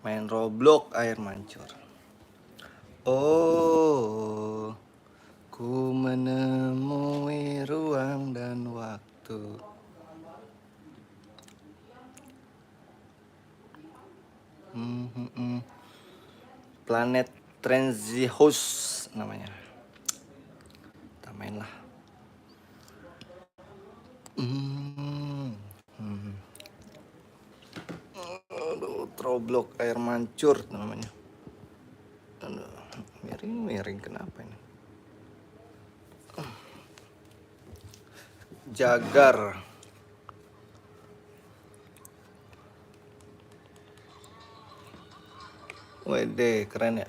Main Roblox air mancur. Oh, ku menemui ruang dan waktu. Planet Transihouse namanya. Kita main lah. Aduh, Roblox air mancur namanya. Aduh, miring kenapa ini? Jagar. Wede, keren ya.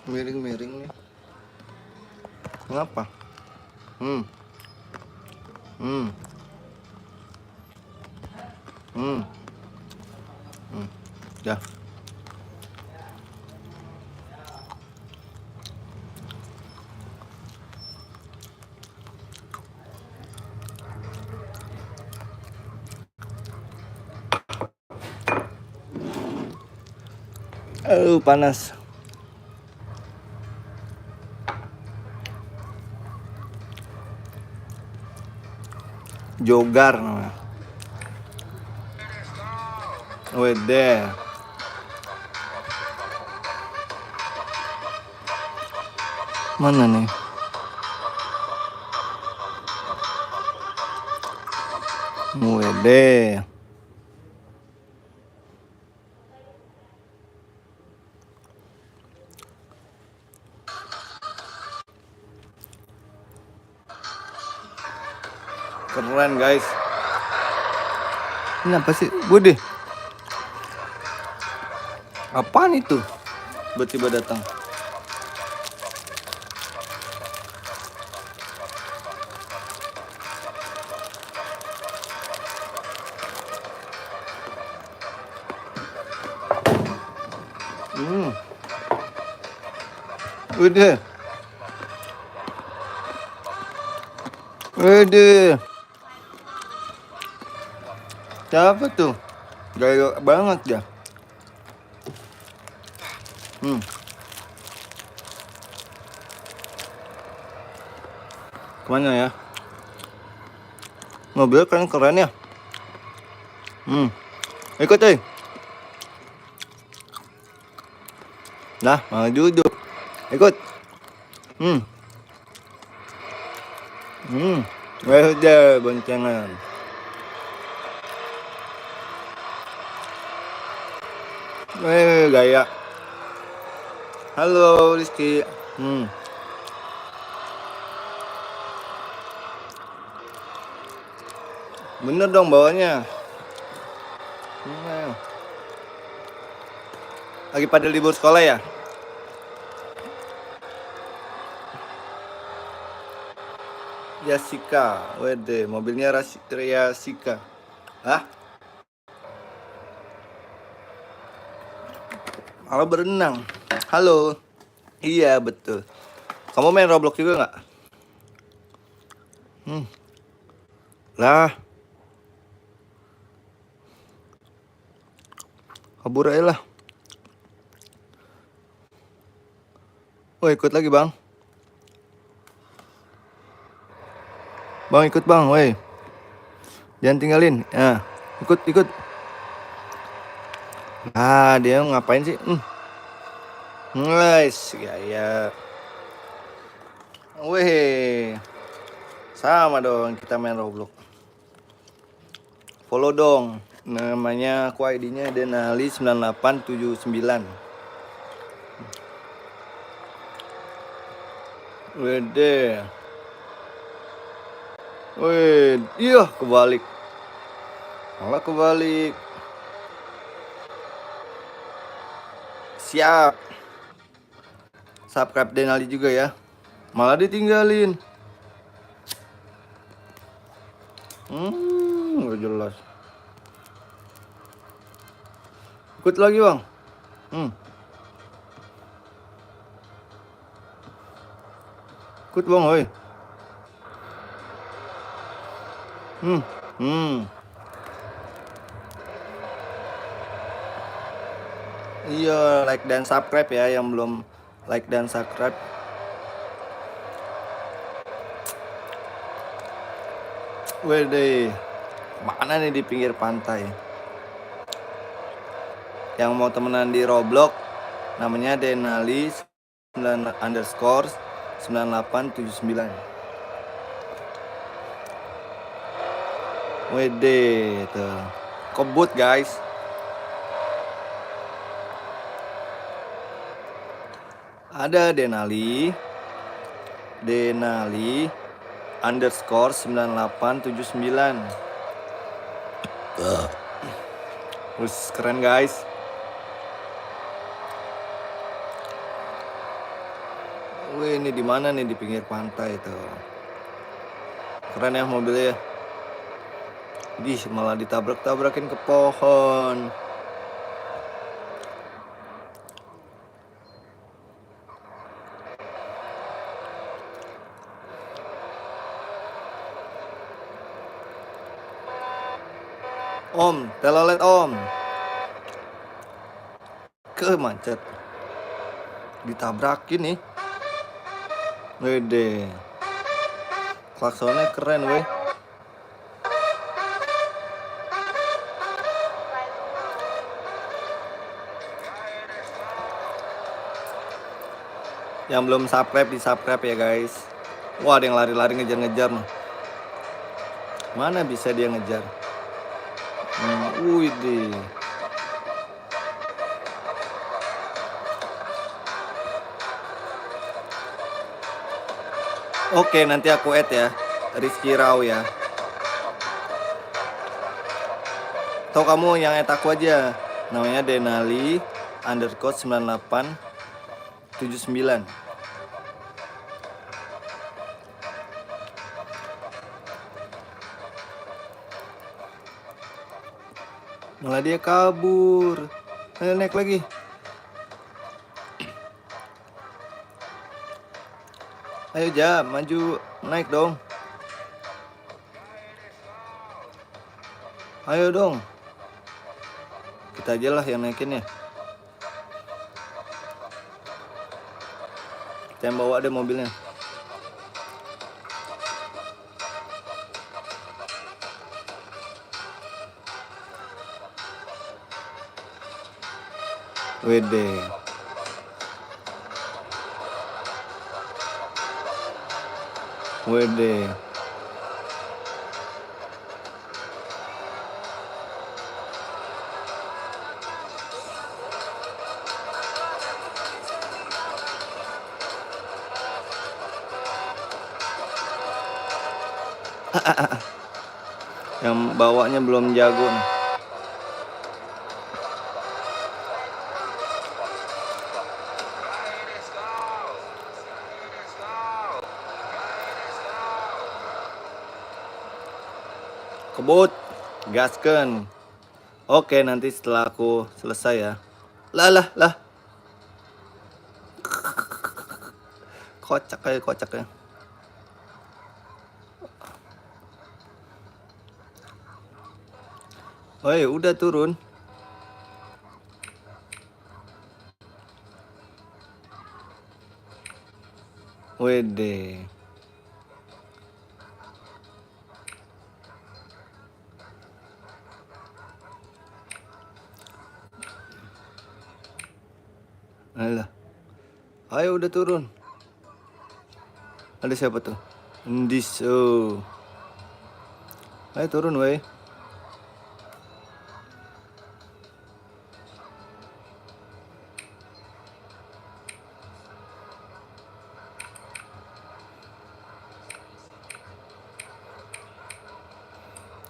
Miring-miring nih. Kenapa? Ya. Panas. Jogar namanya. Wede. Mana nih? Wede. Keren guys. Ini apa sih? Bude. Apaan itu? Tiba-tiba datang. Udah. Udah. Siapa tuh? Gaya banget ya. Kemana ya? Mobil kan keren ya. Ikut Nah, mau duduk. Ikut. Udah boncengan. Gaya. Halo Rizky. Bener dong bawanya. Lagi pada libur sekolah ya? Yasika, wede, mobilnya Yasika. Hah? Halo berenang. Halo. Iya betul. Kamu main Roblox juga nggak? Lah. Kabur aja lah. Oh ikut lagi bang. Bang ikut bang, woi. Jangan tinggalin. Ya, ikut. Ah dia ngapain sih? Nice, gaya. Weh, sama dong kita main Roblox. Follow dong. Namanya aku ID-nya Denali 9879. Wede. Wih, iya kebalik. Malah kebalik. Siap. Subscribe Denali juga ya. Malah ditinggalin. Gak jelas. Ikut lagi bang. Kut bang, oi. Hmm. Iya, like dan subscribe ya yang belum like dan subscribe. Wede, mana nih di pinggir pantai? Yang mau temenan di Roblox, namanya Denali 9_9879. Wede, tuh. Kebut guys. Ada Denali _9879. Terus keren guys. Wih, ini di mana nih di pinggir pantai tuh. Keren ya mobilnya. Ih, malah ditabrak-tabrakin ke pohon. Om, telolet om. Ke macet. Ditabrakin nih. Wede. Klaksonnya keren weh. Yang belum subscribe di subscribe ya guys. Wah, ada yang lari-lari ngejar-ngejar nih. Mana bisa dia ngejar? Wih deh. Oke, nanti aku add ya. Rizky Rao ya. Atau kamu yang add aku aja. Namanya Denali _9879. Malah dia kabur. Ayo naik lagi. Ayo Jam, maju, naik dong. Ayo dong. Kita aja lah yang naikin ya. Kita yang bawa deh mobilnya. Wede. Wede. Yang bawanya belum jago nih. Kebut, gasken. Oke, nanti setelah aku selesai ya. Lah. Kocak ya. Woi, udah turun. Wede. Alah. Ayo udah turun. Ada siapa tuh? Ndiso. Ayo turun woi.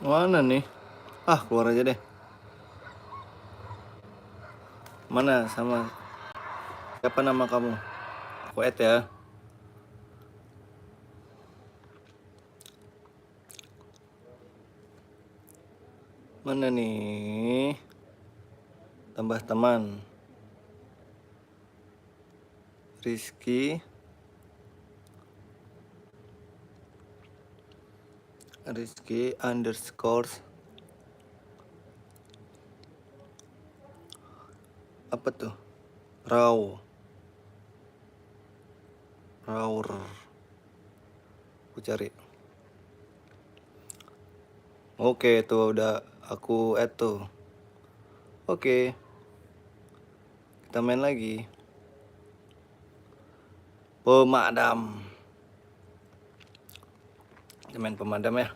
Mana nih? Ah, keluar aja deh. Mana sama siapa nama kamu? Aku add ya. Mana nih? Tambah teman. Rizky Rizky underscore apa tuh? Raur. Aku cari. Oke, tuh udah aku add tuh. Oke. Kita main lagi. Pemadam. Kita main pemadam ya.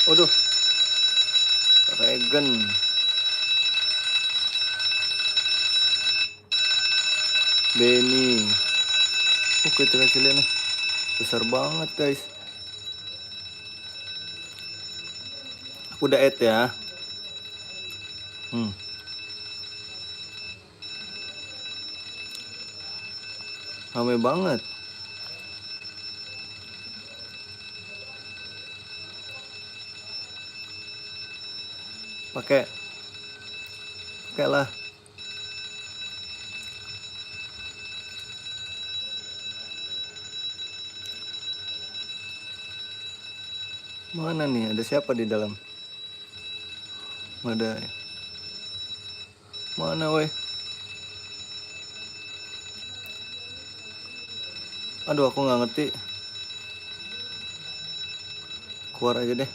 Waduh. Regen. Benny. Oke, kecilnya nih. Besar banget, guys. Aku udah add ya. Rame banget. Pakai lah. Mana nih? Ada siapa di dalam? Ada. Mana weh? Aduh, aku nggak ngerti. Keluar aja deh.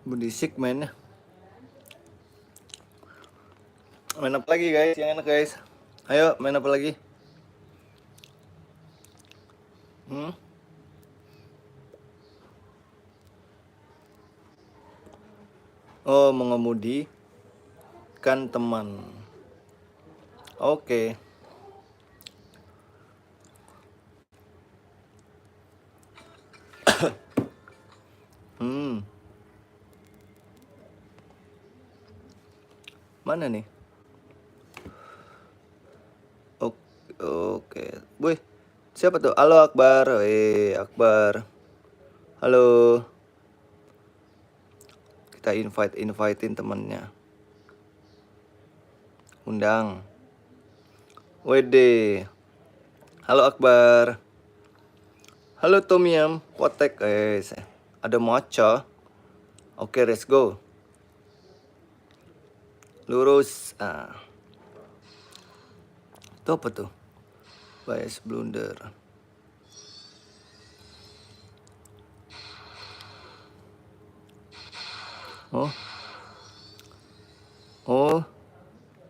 Berisik mainnya. Main apa lagi guys? Yang enak guys. Ayo main apa lagi? Oh, mengemudi kan teman. Oke. Mana nih? Oke. Boy, siapa tuh? Halo Akbar. Akbar. Halo. Kita invitein temennya. Undang. Wede. Halo Akbar. Halo Tomyam. Potek. Ada mocha. Oke, let's go. Lurus. Itu apa tuh? Bias blunder. Oh,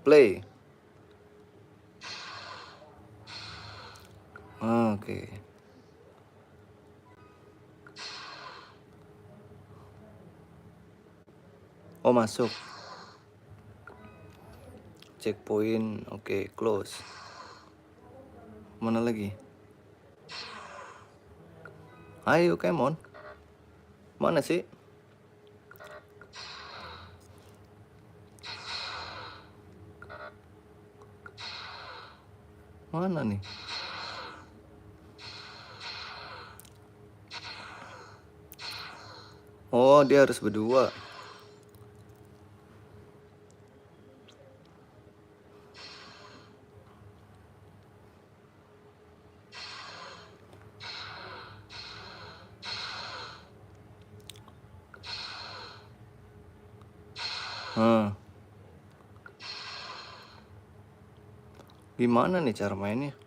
play. Oke. Oh, masuk. Checkpoint. Oke, close. Mana lagi? Ayo, come on. Mana sih? Mana nih? Oh, dia harus berdua. Gimana nih cara mainnya?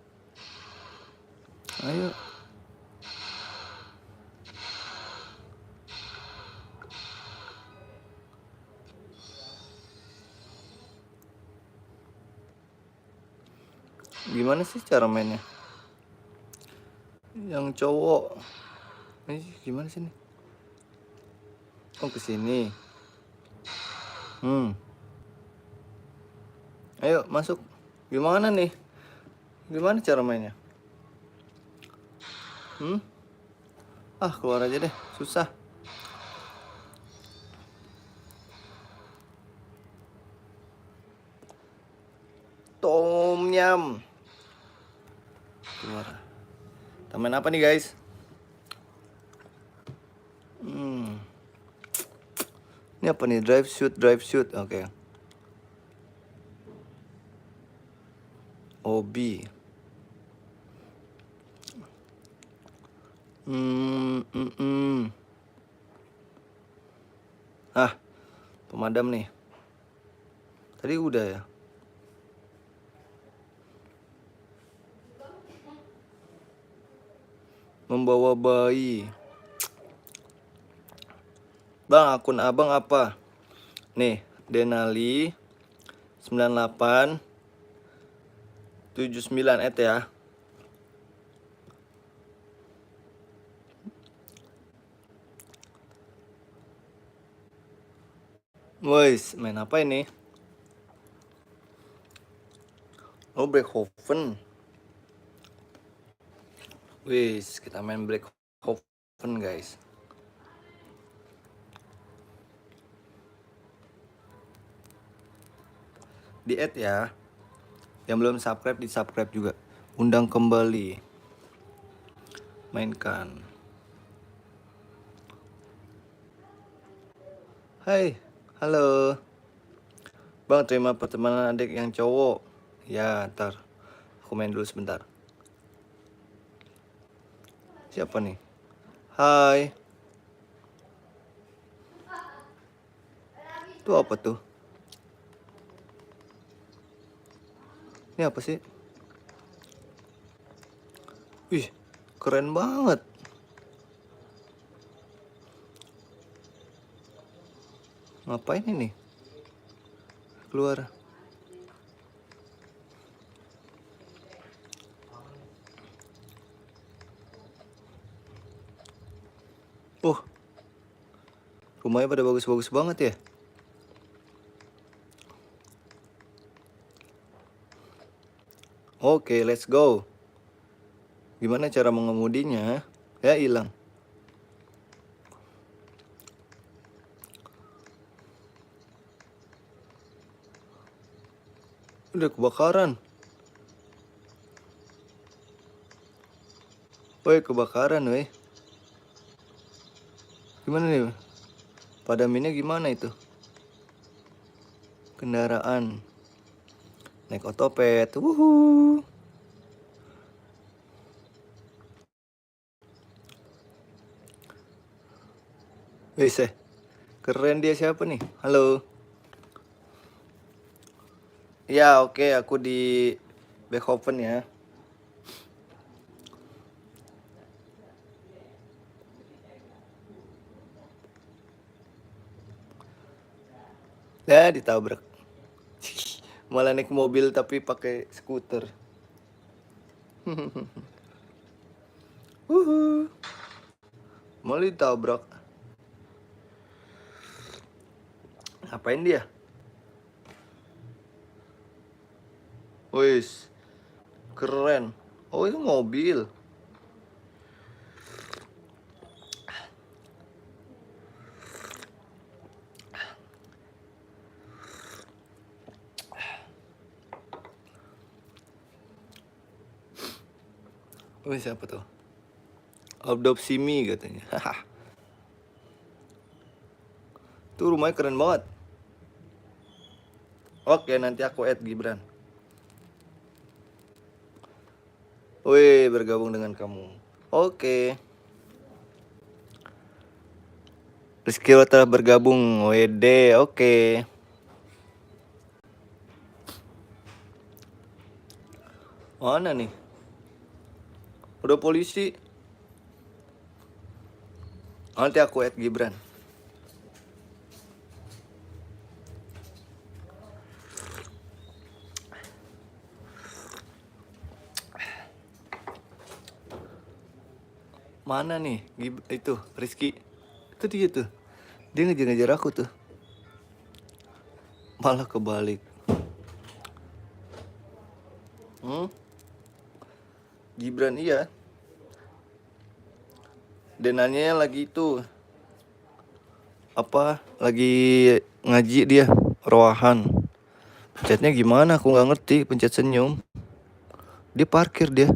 Ayo. Gimana sih cara mainnya? Yang cowok. Gimana sih nih? Oh, kesini. Ayo masuk. Gimana nih? Gimana cara mainnya? Keluar aja deh. Susah. Tomyam. keluar. Taman apa nih guys? Ini apa nih? Drive shoot. Oke. Obi. Pemadam nih. Tadi udah ya. Membawa bayi. Bang, akun abang apa? Nih, Denali 9879 ya. Wes, main apa ini? Oh, Breakhoven. Wes, kita main Breakhoven guys. Di-add ya. Yang belum subscribe, di-subscribe juga. Undang kembali. Mainkan. Hai, halo. Bang, terima pertemanan adik yang cowok. Ya, ntar. Aku main dulu sebentar. Siapa nih? Hai. Itu apa tuh? Ini apa sih? Wih, keren banget. Ngapain ini? Keluar. Rumahnya pada bagus-bagus banget ya. Oke, let's go. Gimana cara mengemudinya? Ya, hilang. Udah kebakaran. Woi, kebakaran, woi. Gimana nih? Padaminnya gimana itu? Kendaraan. Naik otopet. Wuhu. Wih, keren dia. Siapa nih? Halo. Ya, oke, aku di Breakhoven ya. Ya, ditabrak. Malah naik mobil tapi pakai skuter. Malah ditabrak. Ngapain dia? Wis, keren. Oh, itu mobil. Wih, siapa tuh? Adopsi me katanya. Tuh rumahnya keren banget. Oke, nanti aku add Gibran. Wih, bergabung dengan kamu. Oke. Rizky telah bergabung. WD, oke. Mana nih? Udah polisi. Nanti aku add Gibran. Mana nih? Itu Rizky. Itu dia tuh. Dia ngejar-ngejar aku tuh. Malah kebalik. Gibran iya. Denanya lagi itu. Apa? Lagi ngaji dia. Roahan. Pencetnya gimana? Aku nggak ngerti. Pencet senyum. Dia parkir dia.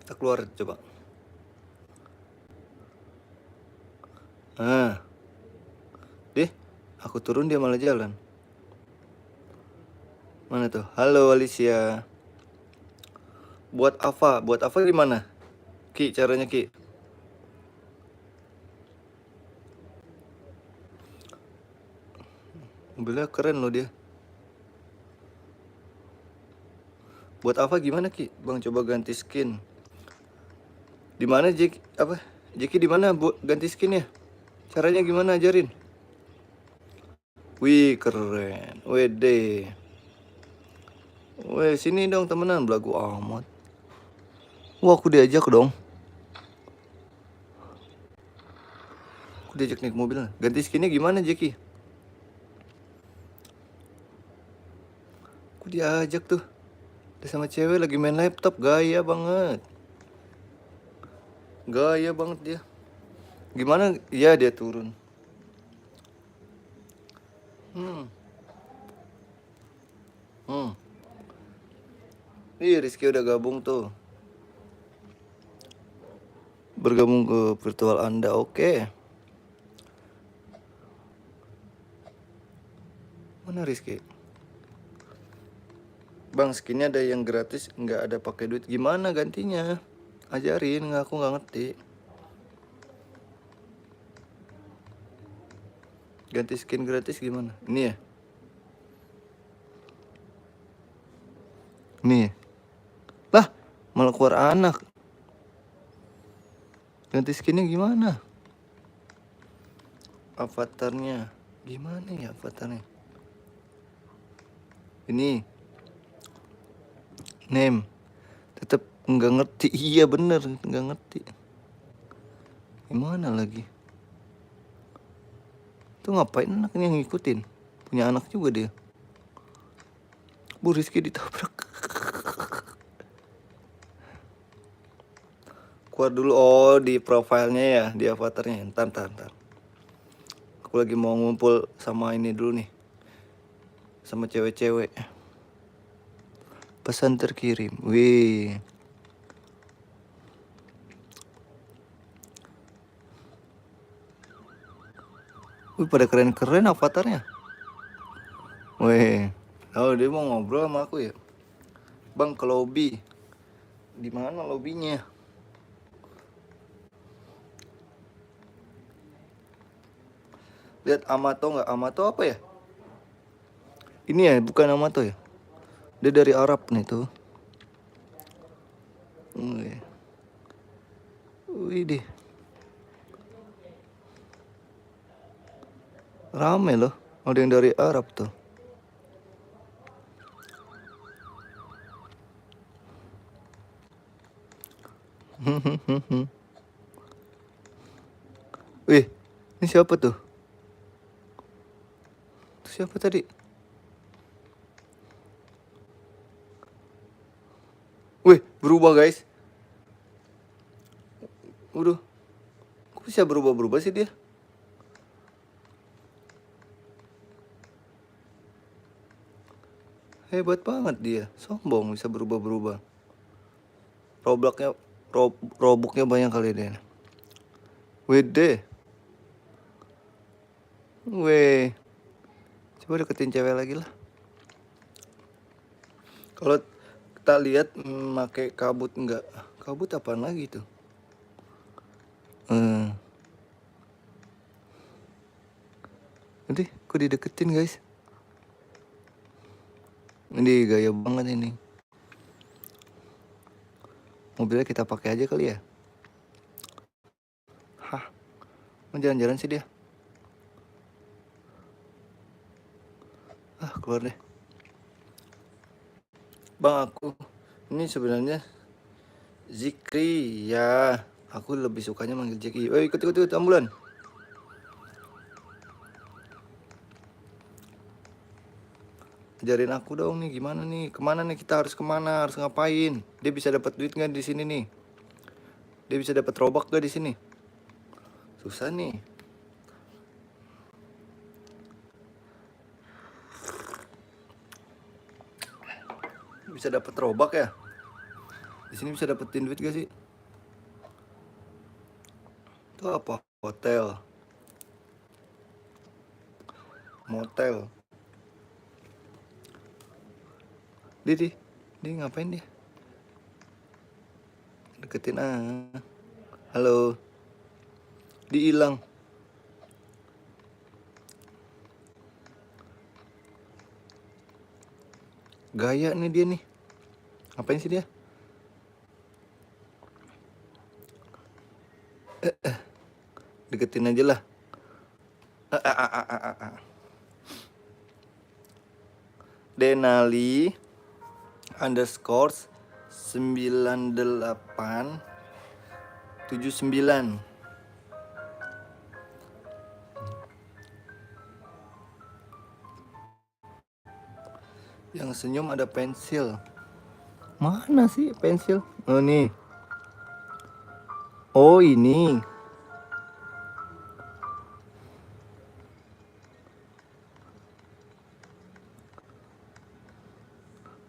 Kita keluar coba. Deh, aku turun dia malah jalan. Mana tuh? Halo Alicia. Buat apa gimana? Ki, caranya Ki. Mobilnya keren loh dia. Buat apa gimana Ki? Bang coba ganti skin. Di mana Jeki? Apa? Jeki di mana bu ganti skin ya? Caranya gimana ajarin? Wih keren. Wede. Weh sini dong temenan belagu amat. Wah aku diajak dong. Aku diajak naik mobil. Ganti skinnya gimana Jeki? Aku diajak tuh. Dia sama cewek lagi main laptop, gaya banget. Gaya banget dia. Gimana? Iya dia turun. Ih Rizky udah gabung tuh. Bergabung ke virtual Anda, oke. Mana Rizky? Bang skinnya ada yang gratis, nggak ada pakai duit. Gimana gantinya? Ajarin, nggak aku nggak ngerti. Ganti skin gratis gimana? Ini ya? Ini ya? Lah, malah keluar anak. Ganti skinnya gimana? Avatarnya gimana ya avatarnya? Ini name tetap nggak ngerti. Iya bener nggak ngerti. Gimana lagi? Tuh ngapain anaknya ngikutin? Punya anak juga dia. Bu Rizky ditabrak. Keluar dulu. Oh di profilnya ya, di avatarnya. Ntar. Aku lagi mau ngumpul sama ini dulu nih. Sama cewek-cewek. Pesan terkirim. Wih. Wih pada keren-keren avatarnya. Wih. Oh dia mau ngobrol sama aku ya. Bang ke lobby. Di mana lobbynya? Lihat Amato nggak? Amato apa ya? Ini ya bukan Amato ya. Dia dari Arab nih tuh. Wih deh. Rame loh. Ada yang dari Arab tuh. Wih, ini siapa tuh? Itu siapa tadi? Wih, berubah guys. Waduh, kok bisa berubah-berubah sih dia? Hebat banget dia, sombong bisa berubah-berubah. Roboknya banyak kali deh. Wede. Weh. Coba deketin cewek lagi lah. Kalau kita lihat pakai kabut enggak? Kabut apaan lagi tuh? Nanti kok dideketin guys? Ini gaya banget ini. Mobilnya kita pakai aja kali ya. Hah, mau jalan-jalan sih dia. Keluar deh. Bang aku ini sebenarnya Zikri ya. Aku lebih sukanya manggil Jeki. Ikut ambulan. Ajarin aku dong nih gimana nih, kemana nih kita harus kemana, harus ngapain? Dia bisa dapat duit nggak di sini nih? Dia bisa dapat robak nggak di sini? Susah nih. Bisa dapat robak ya? Di sini bisa dapetin duit gak sih? Itu apa? Hotel. Motel. Dia ngapain dia? Deketin halo. Dihilang. Gaya nih dia nih. Ngapain sih dia? Deketin aja lah. Denali underscore 9879. Yang senyum ada pensil. Mana sih pensil? Oh nih. Oh ini.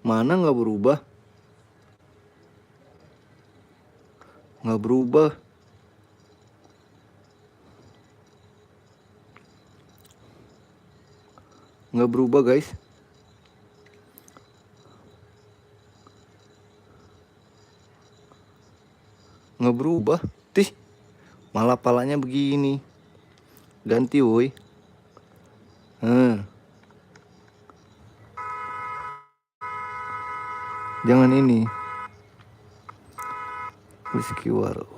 Mana nggak berubah? Nggak berubah. Nggak berubah guys. Nggak berubah. Tih. Malah palanya begini. Ganti woi. Jangan ini. Whiskey Waro.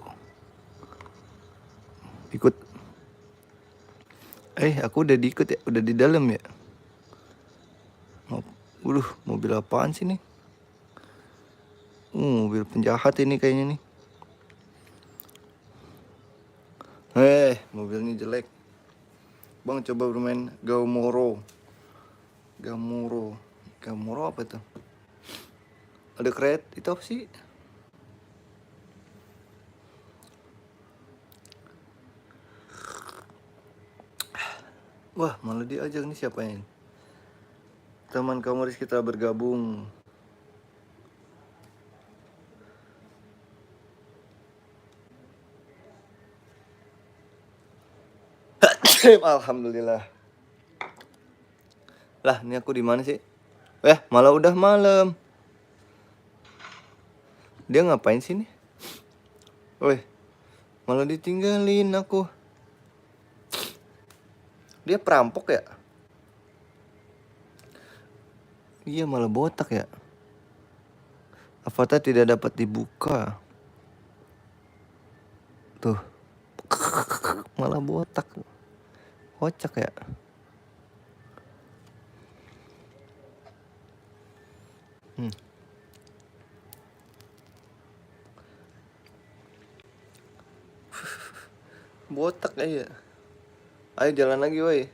Ikut. Aku udah diikut ya. Udah di dalam ya. Mobil apaan sih nih? Mobil penjahat ini kayaknya nih. Mobil ini jelek. Bang coba bermain Gamoro apa tuh? Ada kret, itu apa sih? Wah, malah diajak nih siapa ini? Teman kamu Rizky telah bergabung. Alhamdulillah. Lah, ini aku di mana sih? Malah udah malam. Dia ngapain sih nih? Malah ditinggalin aku. Dia perampok ya? Iya, malah botak ya. Avatar tidak dapat dibuka. Tuh. Malah botak. Kocak ya. Botak aja. Ayo jalan lagi woi.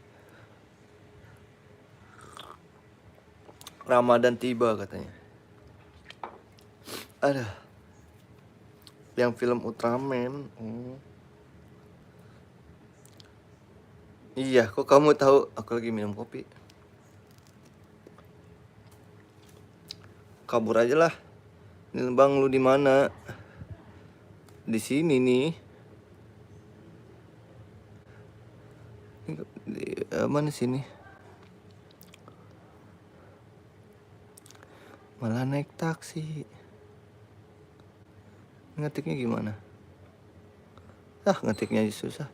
Ramadan tiba katanya. Ada. Yang film Ultraman. Iya, kok kamu tahu? Aku lagi minum kopi. Kabur aja lah. Bang, lu di mana? Di sini nih. Mana sini? Malah naik taksi. Ngetiknya gimana? Ngetiknya aja susah.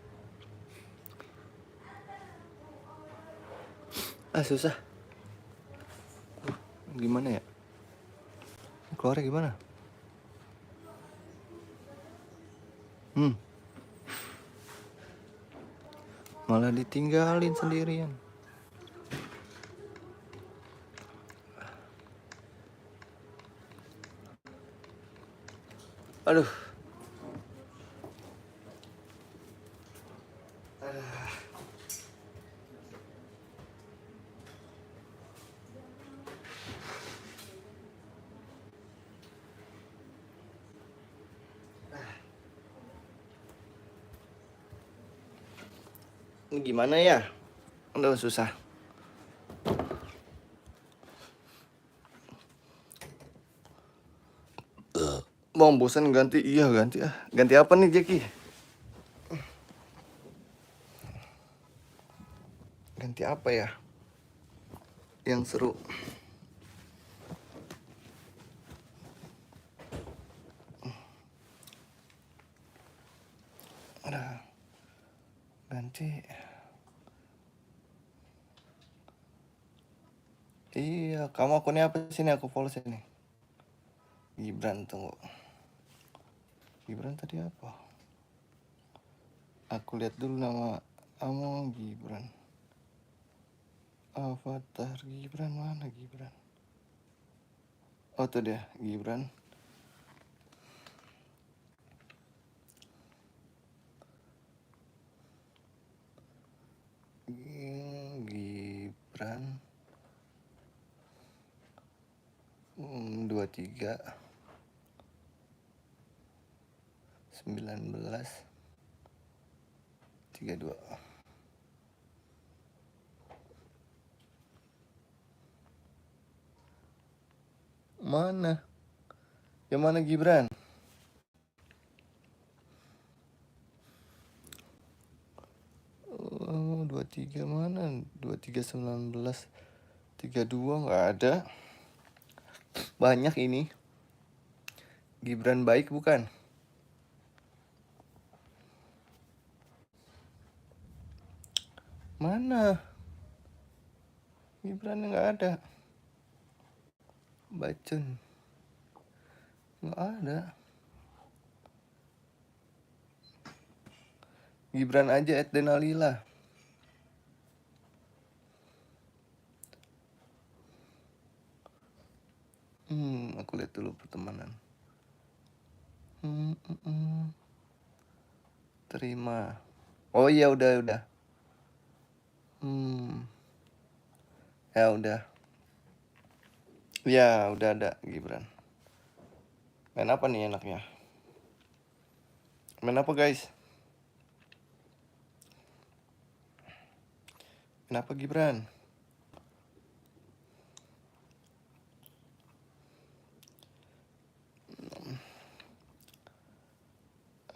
Susah. Gimana ya? Keluarnya gimana? Malah ditinggalin sendirian. Aduh. Ini gimana ya? Udah susah. Bang, bosan ganti. Iya, ganti ah. Ganti apa nih, Jeki? Ganti apa ya? Yang seru. Ada ganti. Iya, kamu akunnya apa sih nih? Aku follow sini. Gibran, tunggu. Gibran tadi apa? Aku lihat dulu nama kamu, Gibran. Avatar Gibran, mana Gibran? Oh, tuh dia, Gibran. Gibran 23 19 32. Mana? Yang mana Gibran? 23 mana? 23 19 32 nggak ada. Banyak ini. Gibran baik bukan? Mana? Gibran nggak ada. Bacun nggak ada. Gibran aja @denalila. Aku lihat dulu pertemanan. Terima. Oh iya, udah. Ya udah. Ya udah ada Gibran. Main apa nih enaknya? Main apa guys? Main apa Gibran?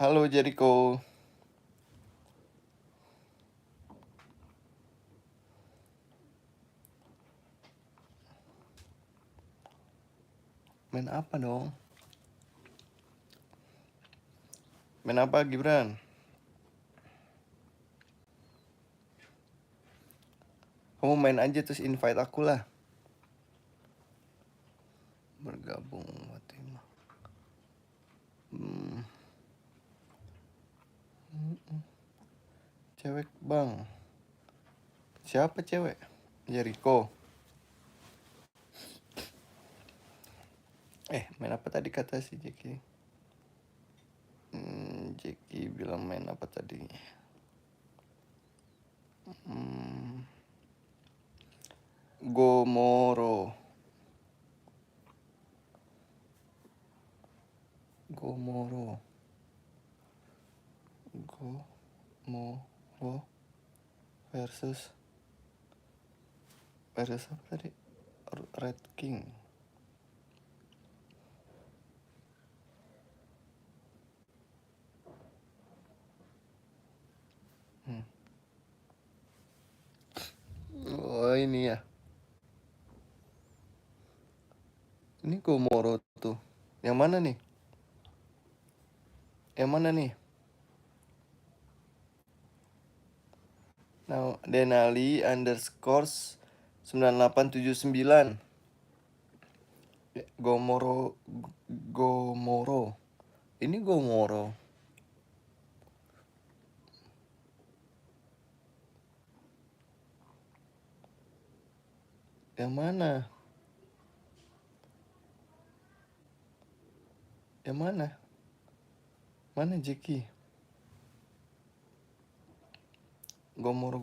Halo Jericho. Main apa dong? Main apa Gibran? Kamu main aja terus invite aku lah. Bergabung Fatimah. Cewek bang. Siapa cewek? Jericho. Main apa tadi kata si Jeki? Jeki bilang main apa tadi? Gomoro. Versus apa tadi? Red King. Oh ini ya. Ini Gomoro tuh. Yang mana nih? Nah, Denali _ 9879. Gomoro. Ini Gomoro. Yang mana? Mana Jeki? Gomoro.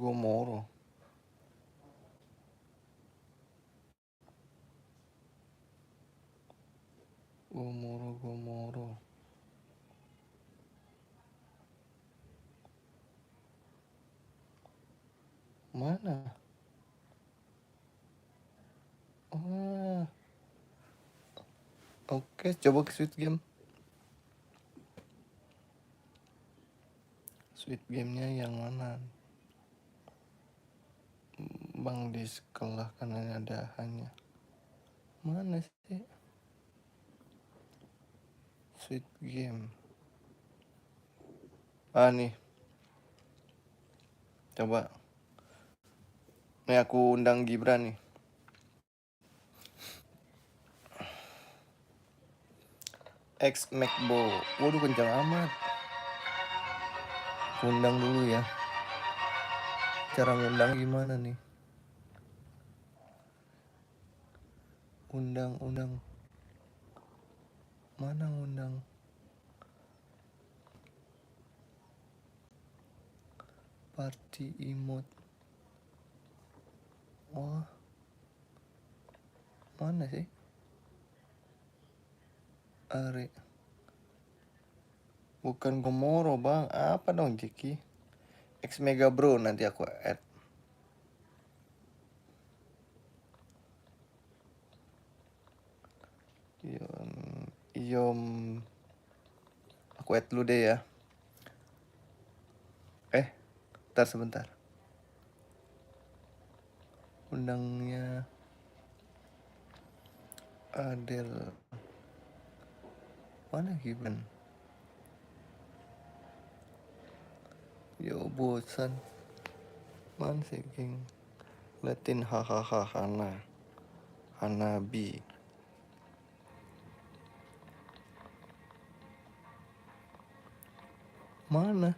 Mana? Oke, coba ke Sweet Game. Sweet gamenya yang mana? Bang di sekolah karena ada hanya. Mana sih? Sweet game. Nih. Coba. Nih aku undang Gibran nih. X Macbo. Waduh kencang amat. Undang dulu ya. Cara ngundang gimana nih? Undang. Mana undang? Party emote. Wah. Mana sih? Are. Bukan Gomoro bang. Apa dong Jeki? X Mega Bro nanti aku add. Yom. Aku add dulu deh ya. Bentar sebentar. Undangnya Adel. Mana Gibran? Yo bosan. Man sih geng. Latin hahaha Hanabi. Mana?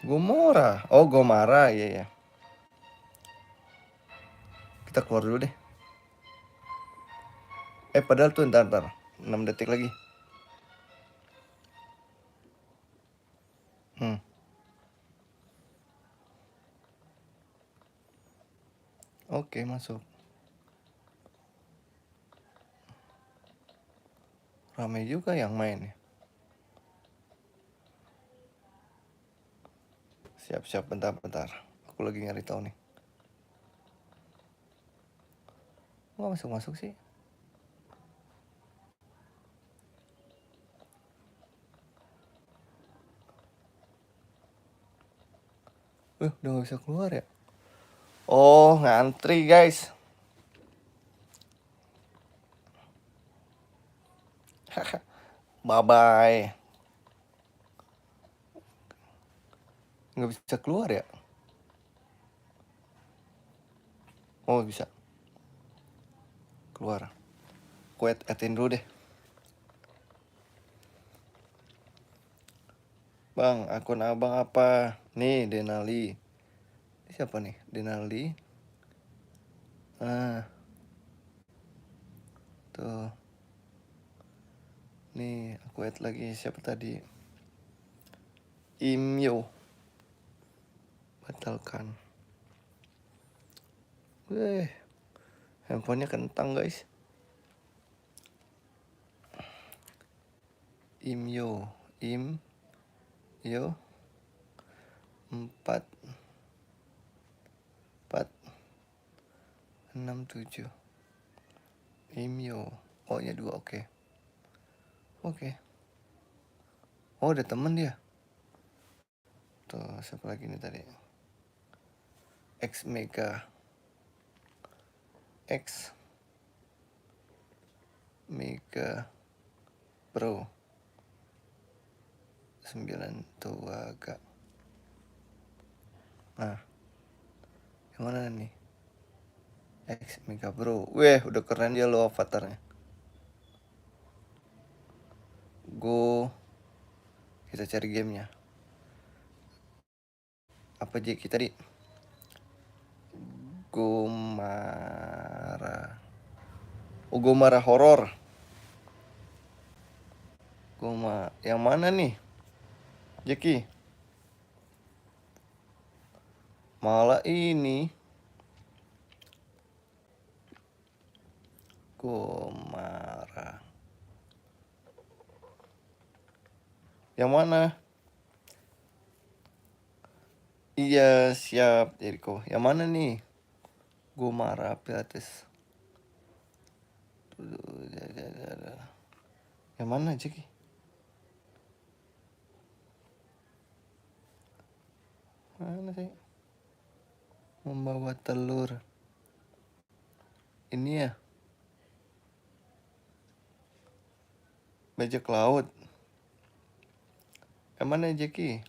Gomora. Oh Gomara ya. Kita keluar dulu deh. Padahal tuh ntar 6 detik lagi. Oke, masuk. Ramai juga yang main ya. Siap, bentar. Aku lagi nyari tahu nih. Nggak masuk sih. Udah gak bisa keluar ya. Oh, ngantri guys. Bye-bye. Nggak bisa keluar ya. Oh bisa. Keluar. Aku add-in dulu deh. Bang, akun abang apa? Nih, Denali. Ini siapa nih? Denali. Tuh. Nih, aku add lagi. Siapa tadi? Imyo. Batalkan. Handphonenya kentang guys. Imyo 4467 Imyo. Oh ya 2. Oke. Oh ada temen dia. Tuh siapa lagi nih tadi? X Mega Pro 9 Tuaga. Nah, yang mana nih? X Mega Bro. Weh, udah keren dia lo avatarnya. Go. Kita cari gamenya. Apa Jeki tadi? Gomara. Oh, Gomara horor. Yang mana nih? Jeki. Malah ini. Gomara. Yang mana? Iya, siap, Jericho. Yang mana nih? Gomara Pilates. Yang mana Jeki? Mana sih? Membawa telur. Ini ya. Bajak laut. Yang mana Jeki?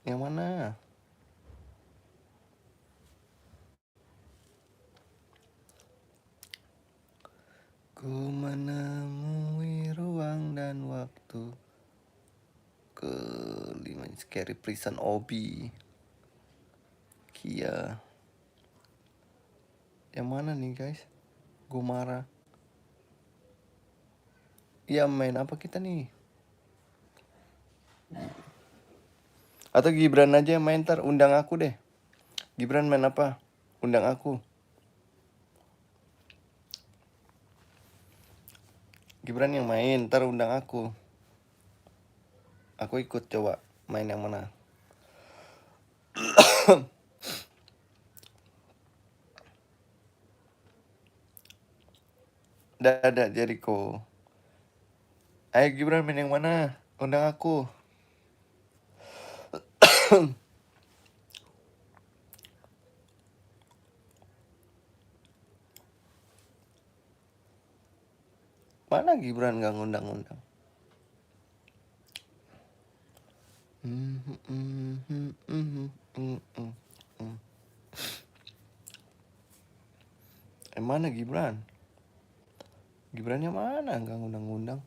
Yang mana? Ku menemui ruang dan waktu. Kelima Scary Prison Obi. Kia. Yang mana nih guys? Gue marah. Iya, main apa kita nih? Atau Gibran aja yang main, ntar undang aku deh. Gibran main apa? Undang aku. Gibran yang main, ntar undang aku. Aku ikut coba main yang mana. Dadah Jericho. Ayo Gibran main yang mana? Undang aku. Mana Gibran gak ngundang-undang? Mana Gibran? Gibrannya mana gak ngundang-undang?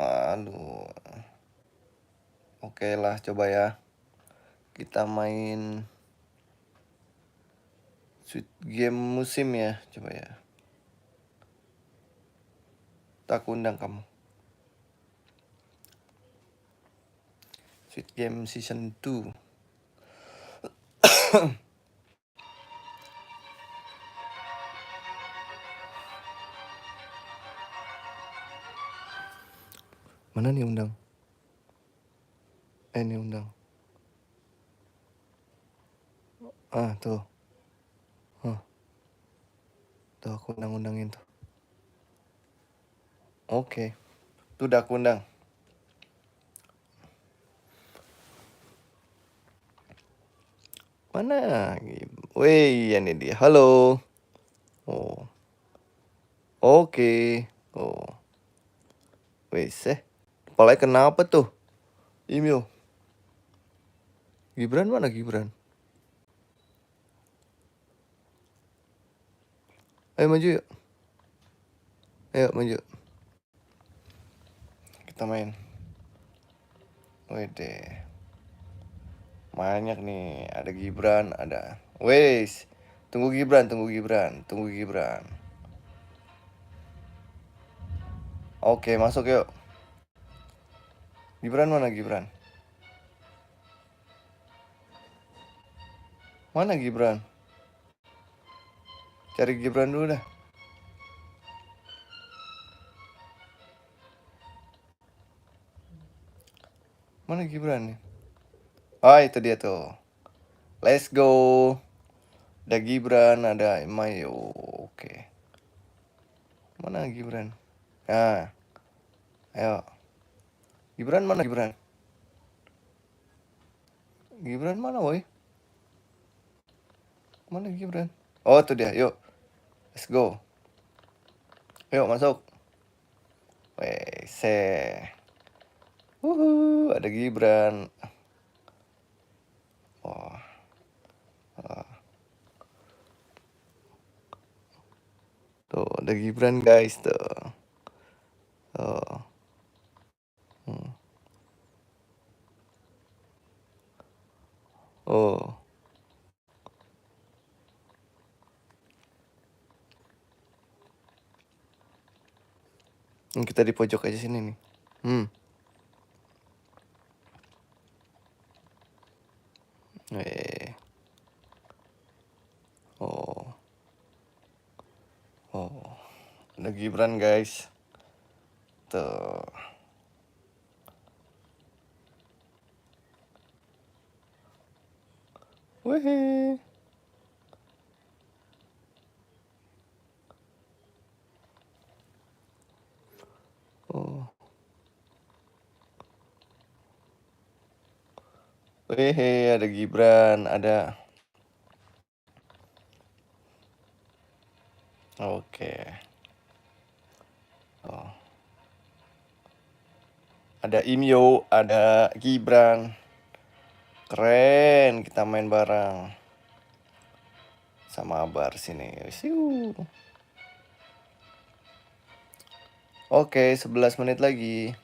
Aduh. Oke lah, coba ya. Kita main Sweet Game musim ya, coba ya. Tak undang kamu. Sweet Game Season 2. Mana nih undang? Ini undang. Ah, tuh. Tuh aku undang-undangin tuh. Oke. Tuh udah aku undang. Mana? Wih, ini dia. Halo. Oh. Oke. Oh. Wih, kepalanya kenapa tuh? Imil. Gibran mana Gibran? Ayo maju yuk. Ayo maju. Kita main. Wede. Banyak nih. Ada Gibran, ada. Wes. Tunggu Gibran. Oke, masuk yuk. Gibran mana Gibran? Mana Gibran? Cari Gibran dulu dah. Mana Gibran nih? Ah, itu dia tuh. Let's go. Ada Gibran, ada Mayo. Oke. Mana Gibran? Nah. Ayo. Gibran mana Gibran? Gibran mana woi? Mana Gibran? Oh, itu dia. Yuk. Let's go. Yuk masuk. Wes. Ada Gibran. Oh. Tuh, ada Gibran guys tuh. Oh. Oh. Kita di pojok aja sini nih. Oh. Ada Gibran guys. Tuh. Wih. Oh. Wih, ada Gibran, ada. Oke. Oh. Ada Imyo, ada Gibran. Keren, kita main bareng. Sama Abar sini. Siu. Oke, 11 menit lagi.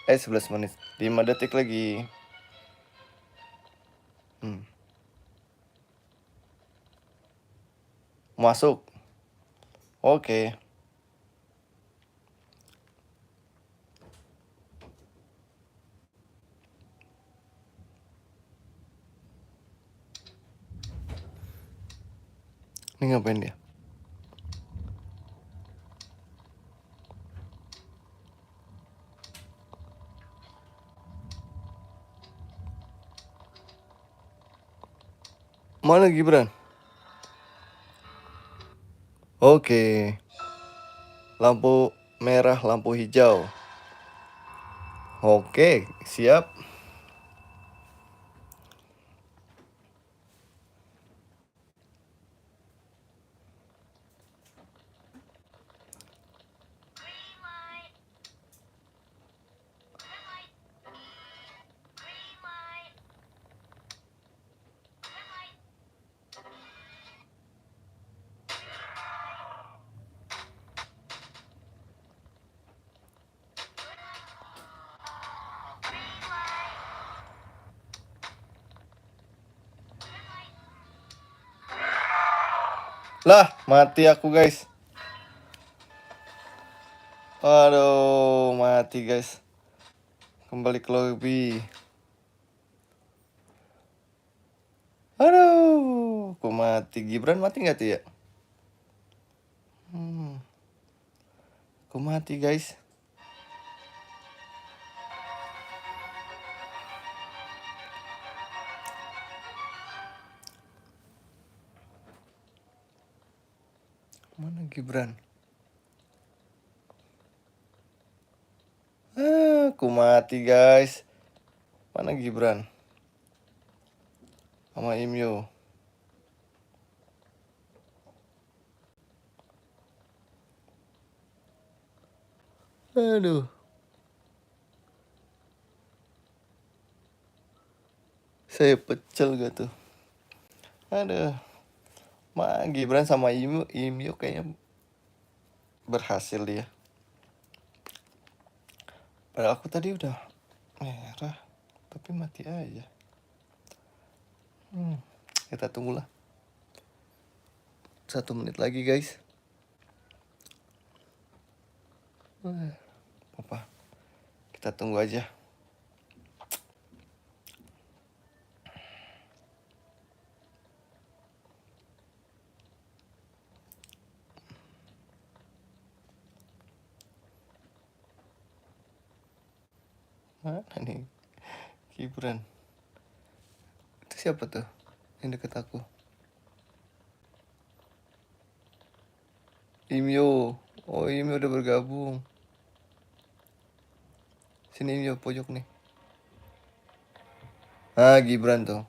11 menit. 5 detik lagi. Masuk. Oke. Ini ngapain dia? Mana Gibran? Oke. Lampu merah, lampu hijau. Oke, siap. Lah, mati aku guys. Aduh, mati guys. Kembali ke lobby. Aduh, aku mati. Gibran mati nggak tuh ya? Aku mati guys. Mana Gibran? Aku mati guys. Mana Gibran? Sama Imyo. Aduh. Saya pecel gak tuh. Aduh. Gibran sama Imyo kayaknya berhasil dia. Padahal aku tadi udah merah, tapi mati aja. Kita tunggulah. 1 menit lagi guys. Apa? Kita tunggu aja. Mana nih Gibran? Itu siapa tuh yang deket aku? Imyo. Oh, Imyo udah bergabung. Sini Imyo, pojok nih. Gibran tuh.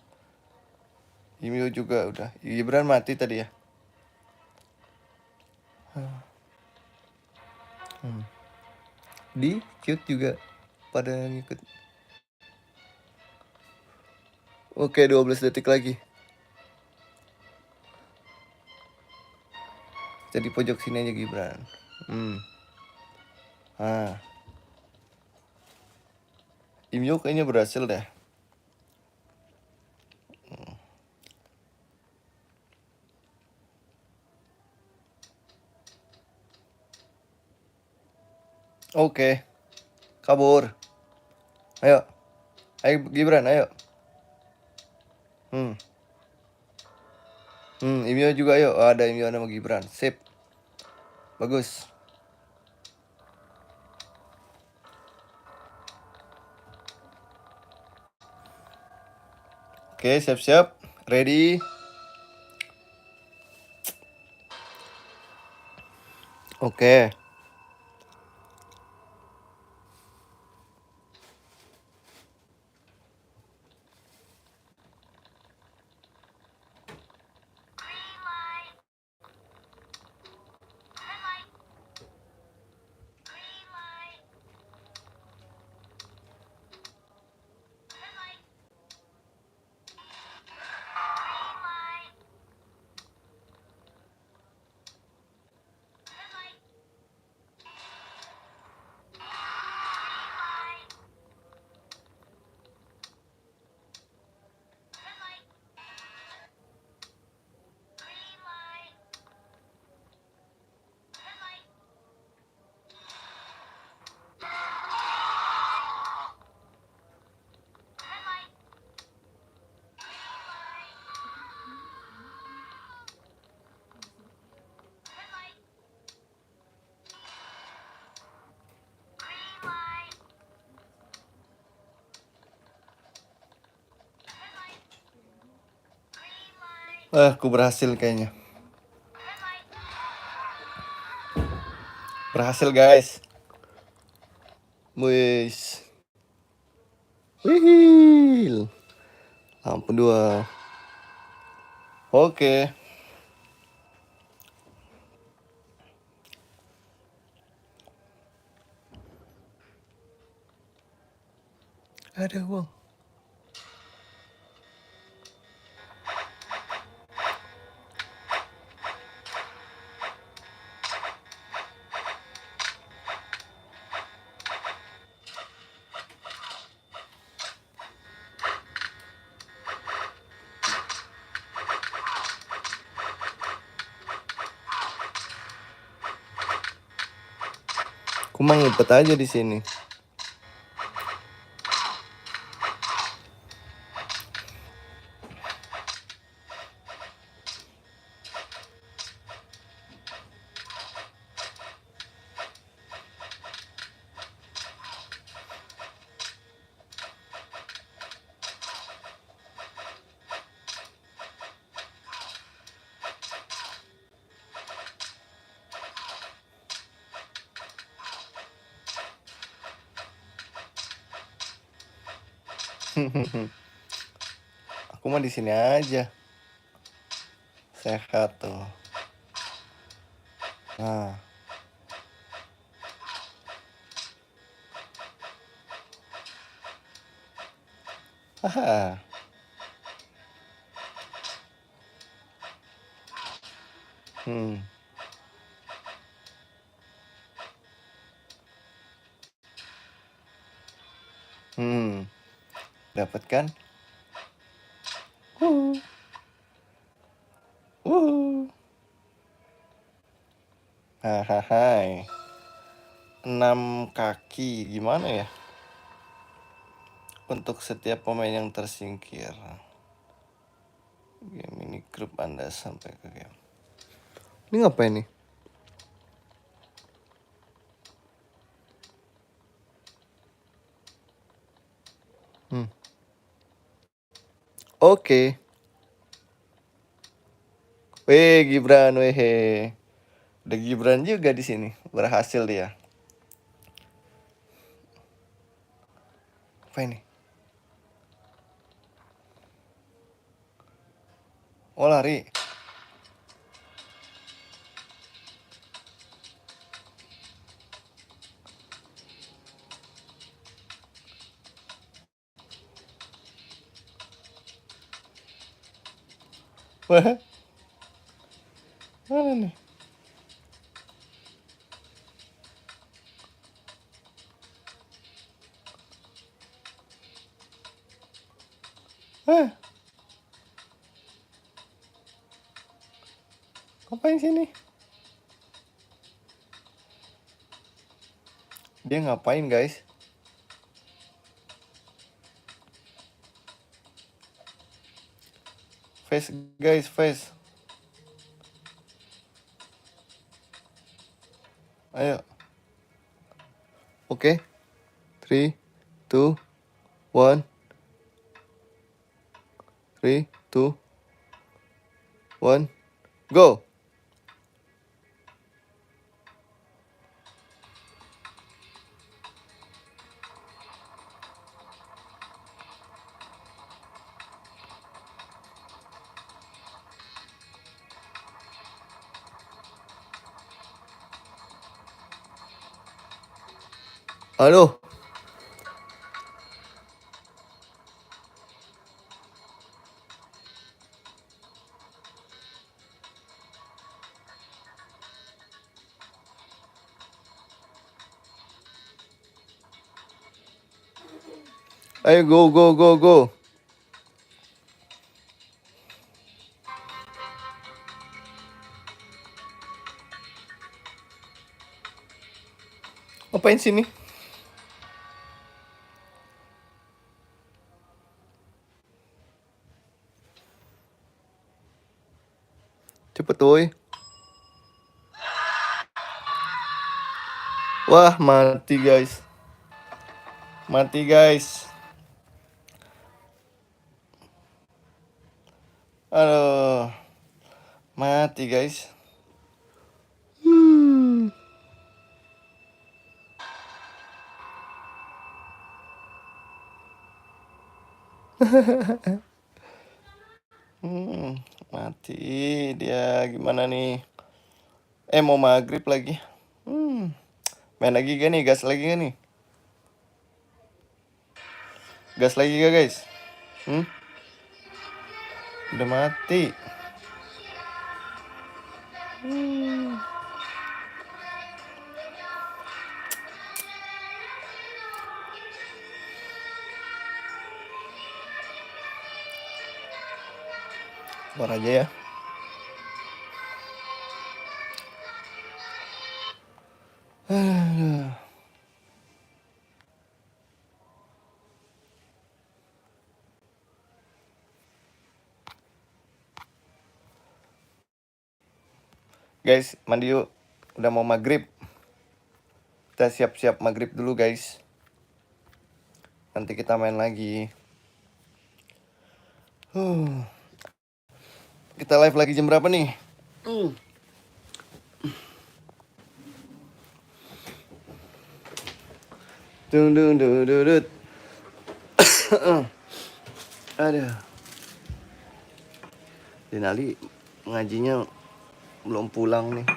Imyo juga udah. Gibran mati tadi ya. Di cute juga pada ngikut. Oke, 12 detik lagi. Jadi pojok sini aja Gibran. Imyo kayaknya berhasil deh. Oke. Kabur. Ayo. Ayo Gibran, ayo. Imyo juga ayo. Ada Imyo sama Gibran. Sip. Bagus. Oke, siap-siap. Ready? Oke. Aku berhasil kayaknya. Berhasil, guys. Wis. Wihil. Lampu 2. Oke. Ada uang. Aku mau ngumpet aja di sini. Aku mah di sini aja. Sehat tuh. Nah. Haha. Dapat kan? Hahaha. 6 kaki gimana ya? Untuk setiap pemain yang tersingkir. Game ini grup Anda sampai ke game. Ini ngapain nih? Oke. Weh, Gibran, weh. Ada Gibran juga di sini. Berhasil dia. Apa ini? Oh, lari. Wah. Mana nih? Ngapain sini? Dia ngapain, guys? Face, guys, face. Ayo. Oke. 3, 2, 1. 3, 2, 1. Go. Aduh. Ayo go go go go. Ngapain sini? Cepet woi. Wah, mati guys. Mati guys. Aduh. Mati guys. Mati dia, gimana nih? Mau maghrib lagi. Main lagi gak nih? Gas lagi gak nih? Gas lagi gak guys? Udah mati. Keluar aja ya. Guys, mandi yuk. Udah mau maghrib. Kita siap-siap maghrib dulu guys. Nanti kita main lagi. Kita live lagi jam berapa nih? Dung dung dung dung dung. Aduh. Denali ngajinya belum pulang nih.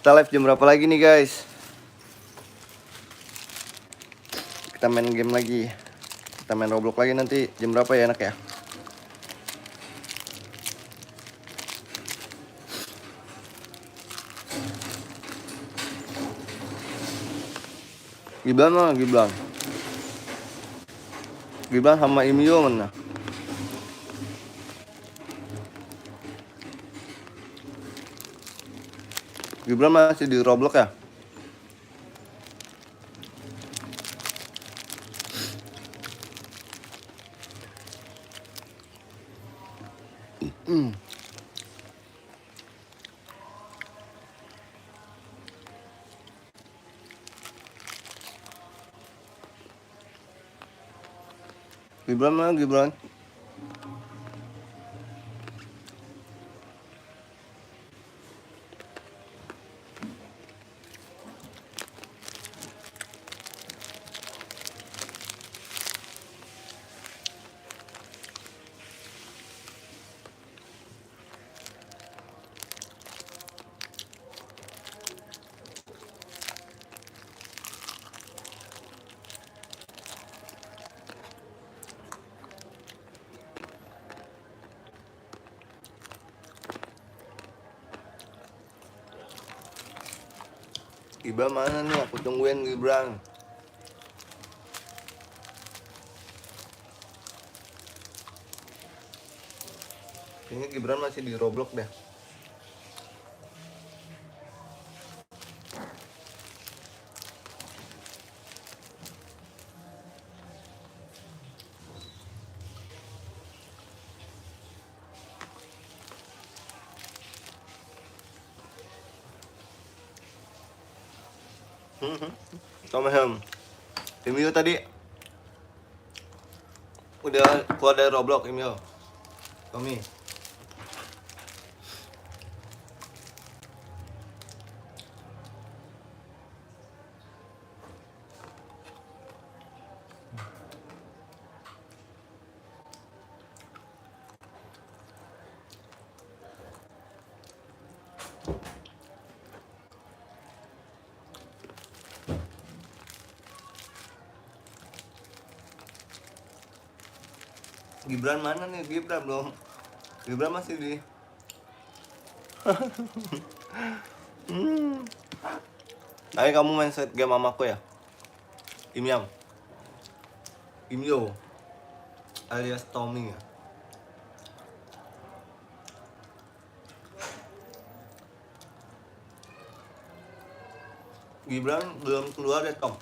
Kita live jam berapa lagi nih guys? Kita main game lagi. Kita main Roblox lagi nanti jam berapa ya enak ya? Gibran mana Gibran? Gibran sama Imio mana? Gibran masih di Roblox ya? Gibran mana Gibran? Gibran mana nih? Aku tungguin Gibran. Kayaknya Gibran masih di Roblox deh. Tom Ham. Imio tadi udah keluar dari Roblox Imio. Tommy. Gibran mana nih? Gibran belum. Gibran masih di. Tapi kamu main set game sama aku ya? Imyam. Imyo. Alias Tommy ya. Gibran belum keluar ya Tom?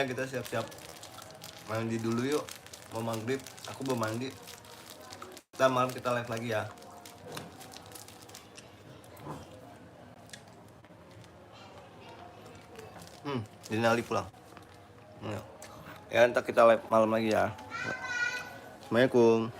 Kita siap-siap mandi dulu yuk. Mau maghrib, aku belum mandi. Kita malam kita live lagi ya. Dinali pulang. Ya, ntar kita live malam lagi ya. Assalamualaikum.